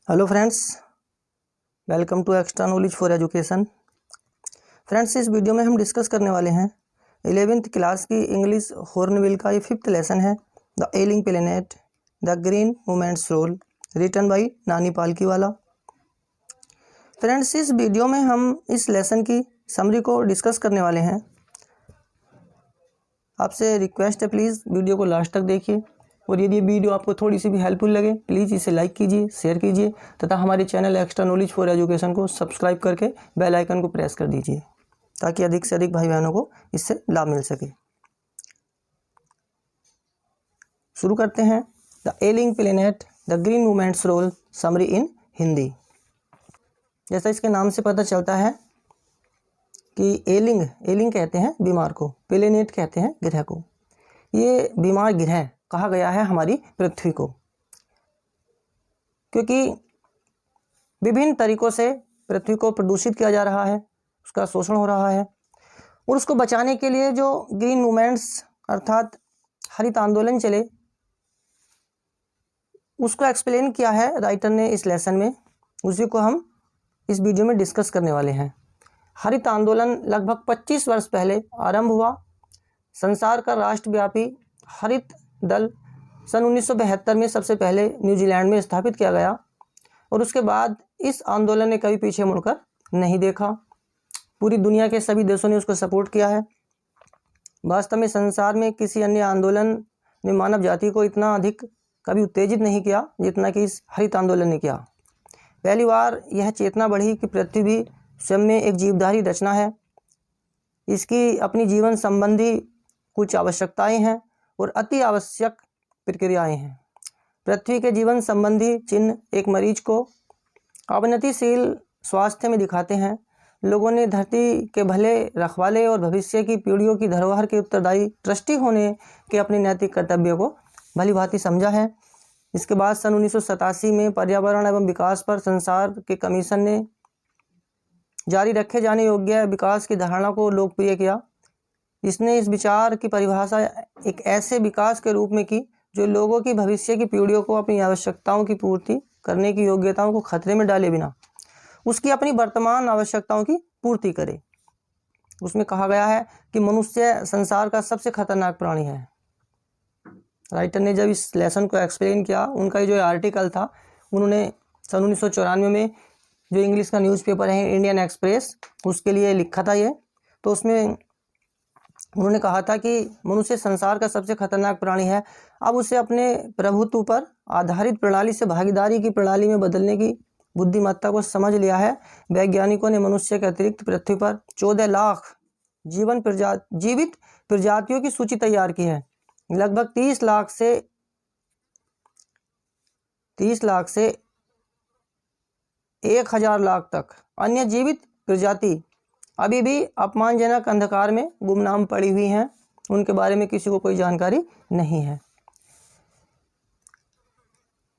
Hello friends, welcome to extra knowledge for education. Friends, इस video में हम discuss करने वाले हैं 11th क्लास की इंग्लिश हॉर्नबिल का ये 5th लेसन है, the ailing planet the green movement's role, written by Nani Palkhivala. Friends, इस वीडियो में हम इस लेसन की समरी को डिस्कस करने वाले हैं। आपसे रिक्वेस्ट है, प्लीज़ वीडियो को लास्ट तक देखिए और यदि वीडियो आपको थोड़ी सी भी हेल्पफुल लगे प्लीज़ इसे लाइक कीजिए, शेयर कीजिए तथा हमारे channel extra knowledge for education को सब्सक्राइब करके बेल आइकन को प्रेस कर दीजिए ताकि अधिक से अधिक भाई बहनों को इससे लाभ मिल सके। शुरू करते हैं। The ailing planet the green movement's role summary in Hindi. जैसा इसके नाम से पता चलता है कि एलिंग कहते हैं बीमार को, प्लेनेट कहते हैं ग्रह को। ये बीमार ग्रह कहा गया है हमारी पृथ्वी को, क्योंकि विभिन्न तरीकों से पृथ्वी को प्रदूषित किया जा रहा है, उसका शोषण हो रहा है और उसको बचाने के लिए जो ग्रीन मूवमेंट्स अर्थात हरित आंदोलन चले उसको एक्सप्लेन किया है राइटर ने इस लेसन में। उसी को हम इस वीडियो में डिस्कस करने वाले हैं। हरित आंदोलन लगभग 25 वर्ष पहले आरंभ हुआ। संसार का राष्ट्रव्यापी हरित दल सन 1972 में सबसे पहले न्यूजीलैंड में स्थापित किया गया और उसके बाद इस आंदोलन ने कभी पीछे मुड़कर नहीं देखा। पूरी दुनिया के सभी देशों ने उसको सपोर्ट किया है। वास्तव में संसार में किसी अन्य आंदोलन ने मानव जाति को इतना अधिक कभी उत्तेजित नहीं किया जितना कि इस हरित आंदोलन ने किया। पहली बार यह चेतना बढ़ी कि पृथ्वी भी स्वयं में एक जीवधारी रचना है, इसकी अपनी जीवन संबंधी कुछ आवश्यकताएं हैं और अति आवश्यक प्रक्रियाएं हैं। पृथ्वी के जीवन संबंधी चिन्ह एक मरीज को अवनतिशील स्वास्थ्य में दिखाते हैं। लोगों ने धरती के भले रखवाले और भविष्य की पीढ़ियों की धरोहर के उत्तरदायी ट्रस्टी होने के अपने नैतिक कर्तव्य को भली भांति समझा है। इसके बाद सन 1987 में पर्यावरण एवं विकास पर संसार के कमीशन ने जारी रखे जाने योग्य विकास की धारणा को लोकप्रिय किया। इसने इस विचार की परिभाषा एक ऐसे विकास के रूप में की जो लोगों की भविष्य की पीढ़ियों को अपनी आवश्यकताओं की पूर्ति करने की योग्यताओं को खतरे में डाले बिना उसकी अपनी वर्तमान आवश्यकताओं की पूर्ति करे। उसमें कहा गया है कि मनुष्य संसार का सबसे खतरनाक प्राणी है। राइटर ने जब इस लेसन को एक्सप्लेन किया, उनका जो आर्टिकल था उन्होंने सन 1994 में जो इंग्लिश का न्यूज़पेपर है इंडियन एक्सप्रेस उसके लिए लिखा था ये। तो उसमें उन्होंने कहा था कि मनुष्य संसार का सबसे खतरनाक प्राणी है। अब उसे अपने प्रभुत्व पर आधारित प्रणाली से भागीदारी की प्रणाली में बदलने की बुद्धिमत्ता को समझ लिया है। वैज्ञानिकों ने मनुष्य के अतिरिक्त पृथ्वी पर 14 लाख जीवित प्रजातियों की सूची तैयार की है। लगभग 30 लाख से 1000 लाख तक अन्य जीवित प्रजाति अभी भी अपमानजनक अंधकार में गुमनाम पड़ी हुई हैं। उनके बारे में किसी को कोई जानकारी नहीं है।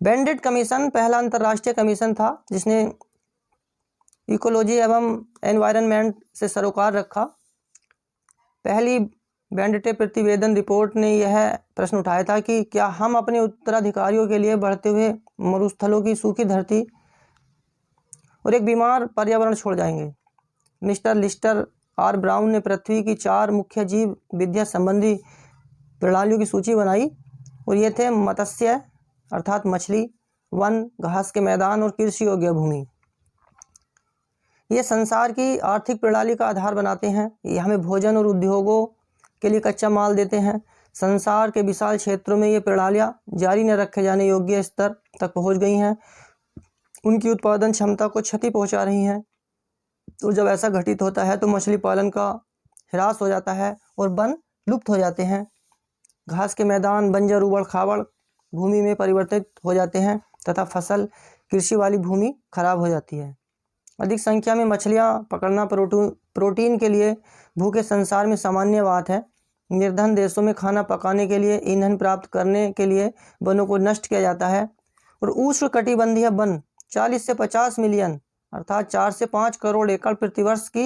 बैंडेड कमीशन पहला अंतर्राष्ट्रीय कमीशन था जिसने इकोलॉजी एवं एनवायरनमेंट से सरोकार रखा। पहली बैंडेड प्रतिवेदन रिपोर्ट ने यह प्रश्न उठाया था कि क्या हम अपने उत्तराधिकारियों के लिए बढ़ते हुए मरुस्थलों की सूखी धरती और एक बीमार पर्यावरण छोड़ जाएंगे। मिस्टर लिस्टर आर ब्राउन ने पृथ्वी की 4 मुख्य जीव विद्या संबंधी प्रणालियों की सूची बनाई और ये थे मत्स्य अर्थात मछली, वन, घास के मैदान और कृषि योग्य भूमि। ये संसार की आर्थिक प्रणाली का आधार बनाते हैं। ये हमें भोजन और उद्योगों के लिए कच्चा माल देते हैं। संसार के विशाल क्षेत्रों में ये प्रणालियाँ जारी न रखे जाने योग्य स्तर तक पहुँच गई हैं। उनकी उत्पादन क्षमता को क्षति पहुँचा रही हैं। तो जब ऐसा घटित होता है तो मछली पालन का ह्रास हो जाता है और वन लुप्त हो जाते हैं। घास के मैदान बंजर उबड़ खाबड़ भूमि में परिवर्तित हो जाते हैं तथा फसल कृषि वाली भूमि खराब हो जाती है। अधिक संख्या में मछलियां पकड़ना प्रोटीन के लिए भूखे संसार में सामान्य बात है। निर्धन देशों में खाना पकाने के लिए ईंधन प्राप्त करने के लिए वनों को नष्ट किया जाता है और उष्णकटिबंधीय वन 40 से 50 मिलियन अर्थात 4 से 5 करोड़ एकड़ प्रतिवर्ष की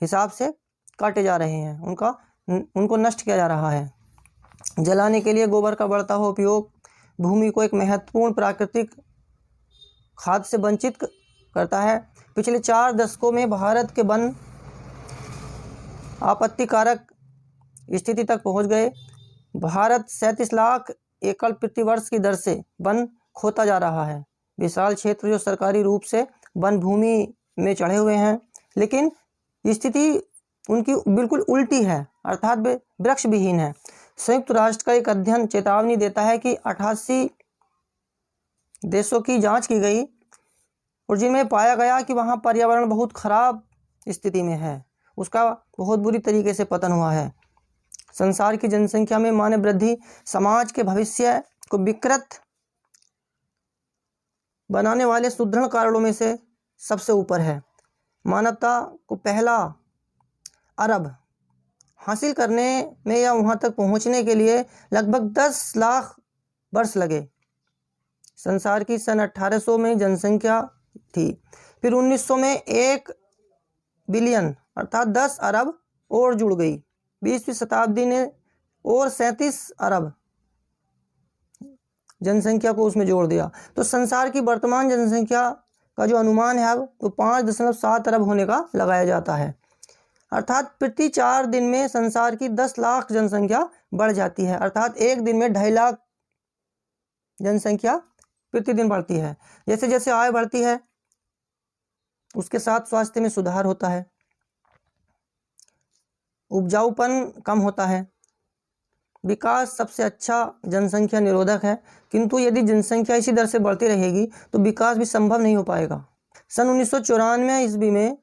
हिसाब से काटे जा रहे हैं। उनको नष्ट किया जा रहा है। जलाने के लिए गोबर का बढ़ता हुआ उपयोग भूमि को एक महत्वपूर्ण प्राकृतिक खाद्य से वंचित करता है। पिछले 4 दशकों में भारत के वन आपत्तिकारक स्थिति तक पहुंच गए। भारत 37 लाख एकड़ प्रति वर्ष की दर से वन खोता जा रहा है। विशाल क्षेत्र जो सरकारी रूप से वन भूमि में चढ़े हुए हैं, लेकिन स्थिति उनकी बिल्कुल उल्टी है, अर्थात वे वृक्ष विहीन है। संयुक्त राष्ट्र का एक अध्ययन चेतावनी देता है कि 88 देशों की जांच की गई और जिनमें पाया गया कि वहां पर्यावरण बहुत खराब स्थिति में है, उसका बहुत बुरी तरीके से पतन हुआ है। संसार की जनसंख्या में मानव वृद्धि समाज के भविष्य को विकृत बनाने वाले सुदृढ़ कारणों में से सबसे ऊपर है। मानवता को पहला अरब हासिल करने में या वहां तक पहुंचने के लिए लगभग 10 लाख वर्ष लगे। संसार की सन 1800 में जनसंख्या थी, फिर 1900 में 1 बिलियन अर्थात 10 अरब और जुड़ गई। 20वीं शताब्दी ने और 37 अरब जनसंख्या को उसमें जोड़ दिया। तो संसार की वर्तमान जनसंख्या का जो अनुमान है वो 5.7 अरब होने का लगाया जाता है, अर्थात प्रति 4 दिन में संसार की 10 लाख जनसंख्या बढ़ जाती है, अर्थात एक दिन में 2.5 लाख जनसंख्या प्रतिदिन बढ़ती है। जैसे जैसे आय बढ़ती है उसके साथ स्वास्थ्य में सुधार होता है, उपजाऊपन कम होता है। विकास सबसे अच्छा जनसंख्या निरोधक है, किंतु यदि जनसंख्या इसी दर से बढ़ती रहेगी तो विकास भी संभव नहीं हो पाएगा। सन 1994 ईस्वी में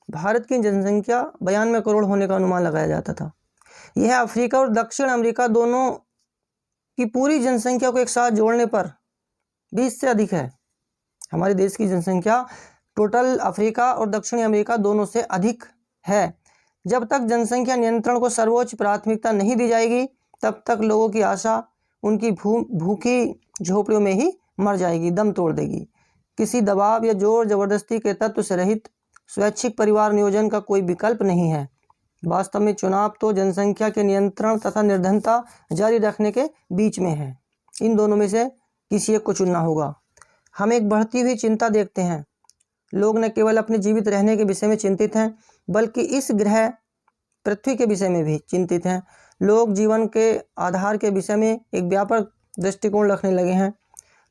भारत की जनसंख्या 92 करोड़ होने का अनुमान लगाया जाता था। यह अफ्रीका और दक्षिण अमेरिका दोनों की पूरी जनसंख्या को एक साथ जोड़ने पर 20 से अधिक है। हमारे देश की जनसंख्या टोटल अफ्रीका और दक्षिणी अमेरिका दोनों से अधिक है। जब तक जनसंख्या नियंत्रण को सर्वोच्च प्राथमिकता नहीं दी जाएगी तब तक लोगों की आशा उनकी भूखी झोपड़ियों में ही मर जाएगी, दम तोड़ देगी। किसी दबाव या जोर जबरदस्ती के तत्व से रहित स्वैच्छिक परिवार नियोजन का कोई विकल्प नहीं है। वास्तव में चुनाव तो जनसंख्या के नियंत्रण तथा निर्धनता जारी रखने के बीच में है। इन दोनों में से किसी एक को चुनना होगा। हम एक बढ़ती हुई चिंता देखते हैं। लोग न केवल अपने जीवित रहने के विषय में चिंतित हैं, बल्कि इस ग्रह पृथ्वी के विषय में भी चिंतित हैं। लोग जीवन के आधार के विषय में एक व्यापक दृष्टिकोण रखने लगे हैं।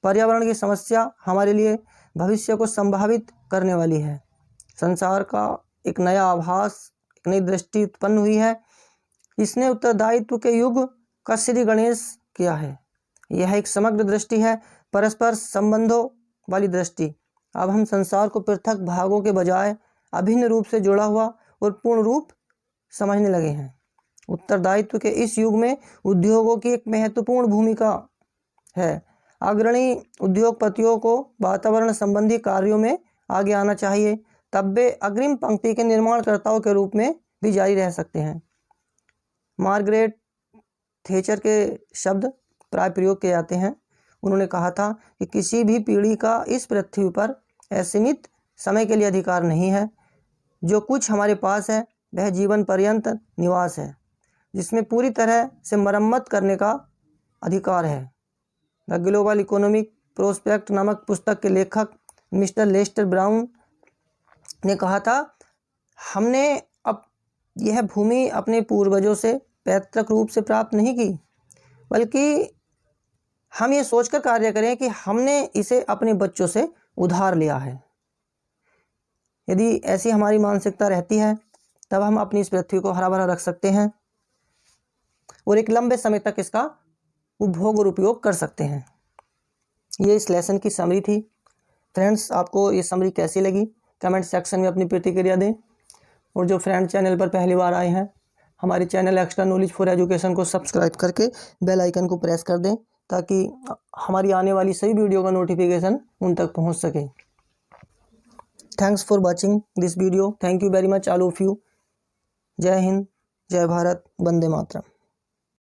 पर्यावरण की समस्या हमारे लिए भविष्य को संभावित करने वाली है। संसार का एक नया आभास, एक नई दृष्टि उत्पन्न हुई है। इसने उत्तरदायित्व के युग का श्री गणेश किया है। यह एक समग्र दृष्टि है, परस्पर संबंधों वाली दृष्टि। अब हम संसार को पृथक भागों के बजाय अभिन्न रूप से जुड़ा हुआ और पूर्ण रूप समझने लगे हैं। उत्तरदायित्व के इस युग में उद्योगों की एक महत्वपूर्ण भूमिका है। अग्रणी उद्योगपतियों को वातावरण संबंधी कार्यों में आगे आना चाहिए, तब वे अग्रिम पंक्ति के निर्माणकर्ताओं के रूप में भी जारी रह सकते हैं। मार्गरेट थैचर के शब्द प्राय प्रयोग किए जाते हैं। उन्होंने कहा था कि किसी भी पीढ़ी का इस पृथ्वी पर असीमित समय के लिए अधिकार नहीं है। जो कुछ हमारे पास है वह जीवन पर्यंत निवास है, जिसमें पूरी तरह से मरम्मत करने का अधिकार है। द ग्लोबल इकोनॉमिक प्रोस्पेक्ट नामक पुस्तक के लेखक मिस्टर लेस्टर ब्राउन ने कहा था, हमने अब यह भूमि अपने पूर्वजों से पैतृक रूप से प्राप्त नहीं की, बल्कि हम ये सोचकर कार्य करें कि हमने इसे अपने बच्चों से उधार लिया है। यदि ऐसी हमारी मानसिकता रहती है तब हम अपनी इस पृथ्वी को हरा भरा रख सकते हैं और एक लंबे समय तक इसका उपभोग और उपयोग कर सकते हैं। ये इस लेसन की समरी थी। फ्रेंड्स, आपको ये समरी कैसी लगी कमेंट सेक्शन में अपनी प्रतिक्रिया दें। और जो फ्रेंड चैनल पर पहली बार आए हैं, हमारे channel extra knowledge for education को सब्सक्राइब करके बेल आइकन को प्रेस कर दें, ताकि हमारी आने वाली सभी वीडियो का नोटिफिकेशन उन तक पहुंच सके। Thanks for watching this video. Thank you very much all of you. जय हिंद, जय भारत, वंदे मातरम।